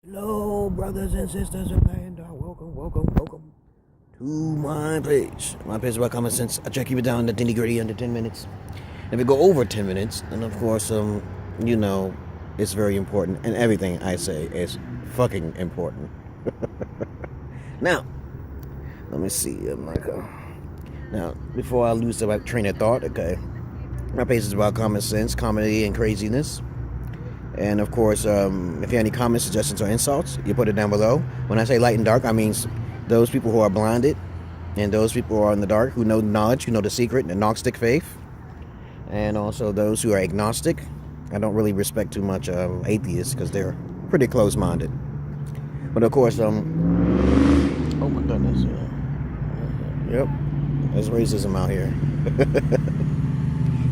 Hello, brothers and sisters of land. Welcome to my page. My page is about common sense. I try to keep it down to nitty gritty under 10 minutes. If we go over 10 minutes, then of course, it's very important, and everything I say is fucking important. Now, let me see, now, before I lose the train of thought, okay, my page is about common sense, comedy, and craziness. And of course, if you have any comments, suggestions, or insults, you put it down below. When I say light and dark, I mean those people who are blinded and those people who are in the dark, who know knowledge, who know the secret, the Gnostic faith. And also those who are agnostic. I don't really respect too much atheists because they're pretty close-minded. But of course, oh my goodness, yep, there's racism out here.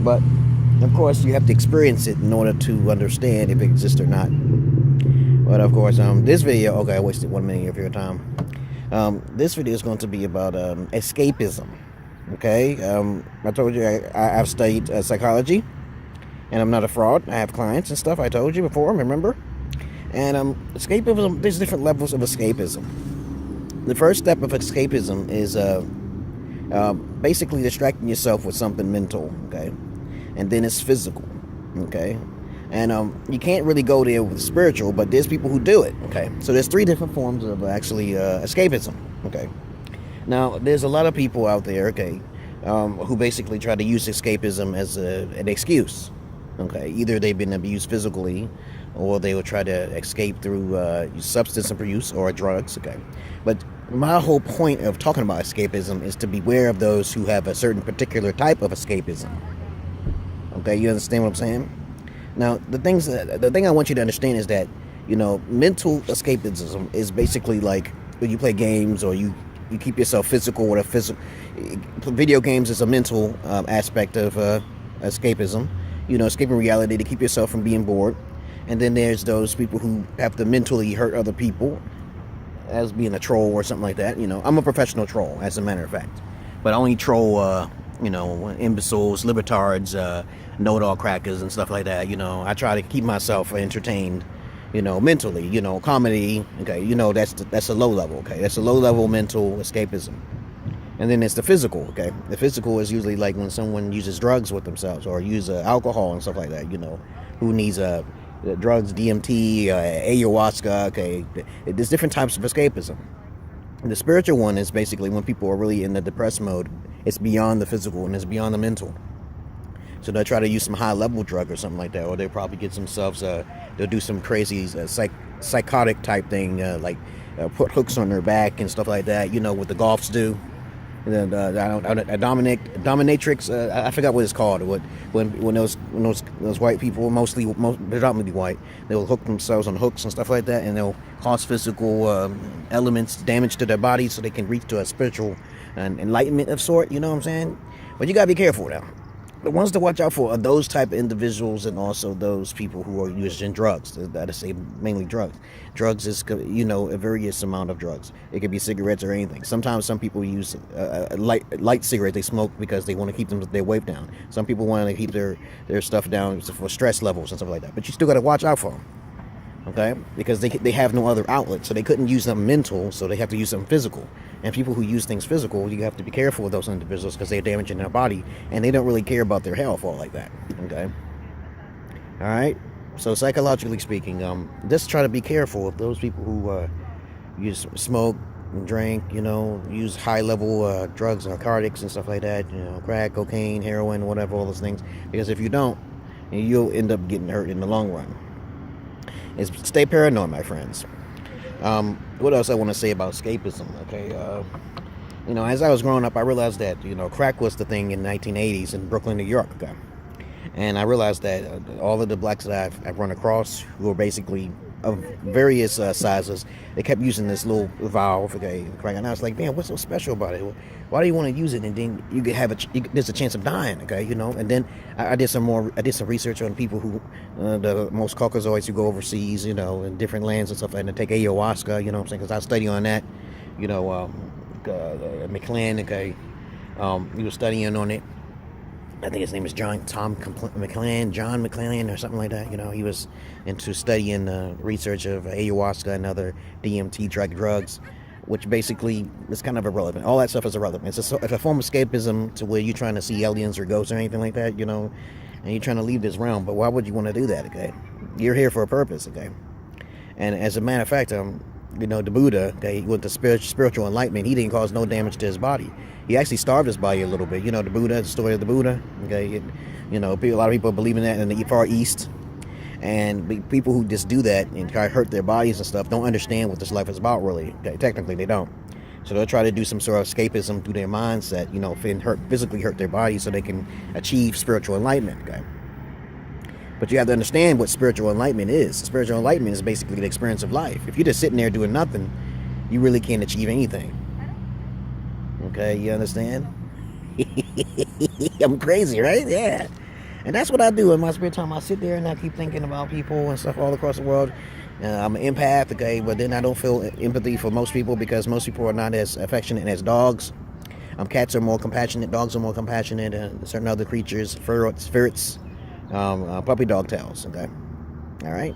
But of course, you have to experience it in order to understand if it exists or not. But of course, this video, okay, I wasted 1 minute of your time. This video is going to be about escapism. Okay, I told you I've studied psychology, and I'm not a fraud. I have clients and stuff. I told you before, remember? And escapism, there's different levels of escapism. The first step of escapism is basically distracting yourself with something mental. Okay. And then it's physical, okay? And you can't really go there with spiritual, but there's people who do it, okay? So there's 3 different forms of actually escapism, okay? Now, there's a lot of people out there, okay, who basically try to use escapism as an excuse, okay? Either they've been abused physically, or they will try to escape through substance abuse or drugs, okay? But my whole point of talking about escapism is to beware of those who have a certain particular type of escapism. Okay, you understand what I'm saying? Now, the thing I want you to understand is that, mental escapism is basically like when you play games or you keep yourself physical with a physical. Video games is a mental aspect of escapism. Escaping reality to keep yourself from being bored. And then there's those people who have to mentally hurt other people as being a troll or something like that. I'm a professional troll, as a matter of fact. But I only troll, imbeciles, libertards, know-it-all crackers and stuff like that. I try to keep myself entertained, mentally, comedy, okay, that's a low level, okay, that's a low level mental escapism. And then it's the physical, okay, the physical is usually like when someone uses drugs with themselves or use alcohol and stuff like that, who needs drugs, DMT, ayahuasca, okay, there's different types of escapism. And the spiritual one is basically when people are really in the depressed mode. It's beyond the physical and it's beyond the mental. So they'll try to use some high-level drug or something like that, or they'll probably get themselves, they'll do some crazy psychotic type thing, like put hooks on their back and stuff like that, what the Goths do. And dominatrix, I forgot what it's called. When those white people, predominantly white, they'll hook themselves on hooks and stuff like that, and they'll cause physical elements, damage to their body, so they can reach to a spiritual enlightenment of sort. You know what I'm saying? But you gotta be careful now. The ones to watch out for are those type of individuals, and also those people who are using drugs. That is, say, mainly drugs. Drugs is, a various amount of drugs. It could be cigarettes or anything. Sometimes some people use light cigarettes. They smoke because they want to keep their weight down. Some people want to keep their stuff down for stress levels and stuff like that. But you still got to watch out for them, okay? Because they have no other outlet, so they couldn't use something mental, so they have to use something physical. And people who use things physical, you have to be careful with those individuals because they're damaging their body, and they don't really care about their health or like that, okay? All right? So psychologically speaking, just try to be careful of those people who use smoke and drink, use high-level drugs, narcotics and stuff like that, crack, cocaine, heroin, whatever, all those things. Because if you don't, you'll end up getting hurt in the long run. Stay paranoid, my friends. What else I want to say about escapism, okay? As I was growing up, I realized that, crack was the thing in the 1980s in Brooklyn, New York, okay? And I realized that all of the blacks that I've run across, who were basically of various sizes, they kept using this little valve, okay, crack. And I was like, man, what's so special about it? Why do you want to use it? And then you could have there's a chance of dying, okay, And then I did some research on people who, the most Caucasoids who go overseas, in different lands and stuff like that, and take ayahuasca, what I'm saying? Because I study on that, McLean, okay, he was studying on it. I think his name is John McClellan or something like that. You know, he was into studying research of ayahuasca and other DMT drugs, which basically is kind of irrelevant. All that stuff is irrelevant. It's a form of escapism to where you're trying to see aliens or ghosts or anything like that, you know, and you're trying to leave this realm. But why would you want to do that, okay? You're here for a purpose, okay? And as a matter of fact, you know, the Buddha, okay, with the spiritual enlightenment, he didn't cause no damage to his body. He actually starved his body a little bit. You know, the Buddha, the story of the Buddha, okay? You know, a lot of people believe in that in the Far East. And people who just do that and try to hurt their bodies and stuff don't understand what this life is about, really. Okay? Technically, they don't. So they'll try to do some sort of escapism through their mindset, you know, physically hurt their body so they can achieve spiritual enlightenment, okay? But you have to understand what spiritual enlightenment is. Spiritual enlightenment is basically the experience of life. If you're just sitting there doing nothing, you really can't achieve anything. Okay, you understand? I'm crazy, right? Yeah. And that's what I do in my spare time. I sit there and I keep thinking about people and stuff all across the world. I'm an empath, okay, but then I don't feel empathy for most people because most people are not as affectionate as dogs. Cats are more compassionate, dogs are more compassionate, and certain other creatures, spirits, puppy dog tails, okay? All right?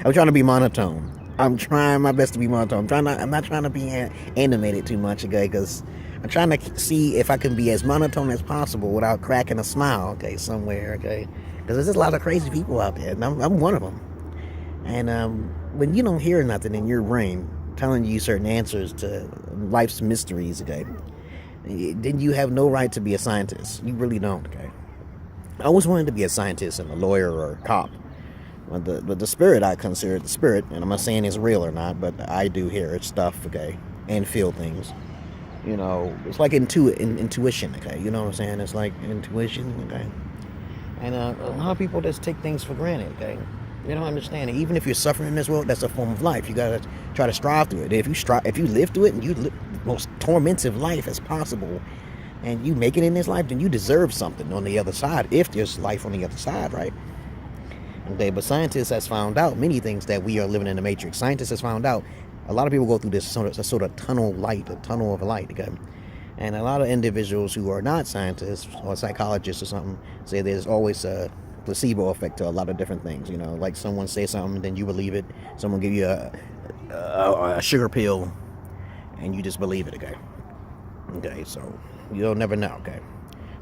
I'm trying to be monotone. I'm trying my best to be monotone. I'm not trying to be animated too much, okay? Because I'm trying to see if I can be as monotone as possible without cracking a smile, okay, somewhere, okay? Because there's just a lot of crazy people out there, and I'm one of them. And when you don't hear nothing in your brain telling you certain answers to life's mysteries, okay, then you have no right to be a scientist. You really don't, okay? I always wanted to be a scientist and a lawyer or a cop. But the spirit, I consider the spirit, and I'm not saying it's real or not, but I do hear stuff, okay, and feel things. You know, it's like intuition, okay? You know what I'm saying? It's like intuition, okay? And a lot of people just take things for granted, okay? They don't understand it. Even if you're suffering in this world, that's a form of life. You gotta try to strive through it. If you live through it and you live the most tormentive life as possible, and you make it in this life, then you deserve something on the other side, if there's life on the other side, right? Okay, but scientists has found out many things that we are living in the matrix. Scientists has found out a lot of people go through this sort of tunnel of light, okay? And a lot of individuals who are not scientists or psychologists or something say there's always a placebo effect to a lot of different things, you know, like someone say something, then you believe it. Someone give you a sugar pill, and you just believe it, okay? Okay, so you'll never know, okay?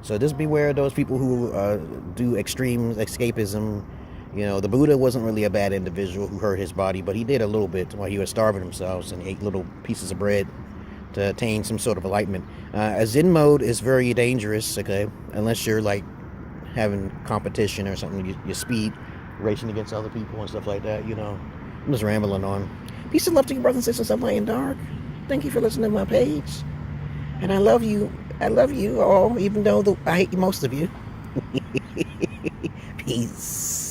So just beware of those people who do extreme escapism. You know, the Buddha wasn't really a bad individual who hurt his body, but he did a little bit while he was starving himself and ate little pieces of bread to attain some sort of enlightenment. A Zen mode is very dangerous, okay, unless you're like having competition or something, your speed, racing against other people and stuff like that, you know. I'm just rambling on. Peace and love to you, brothers and sisters of Light and Dark. Thank you for listening to my page. And I love you all, even though I hate most of you. Peace.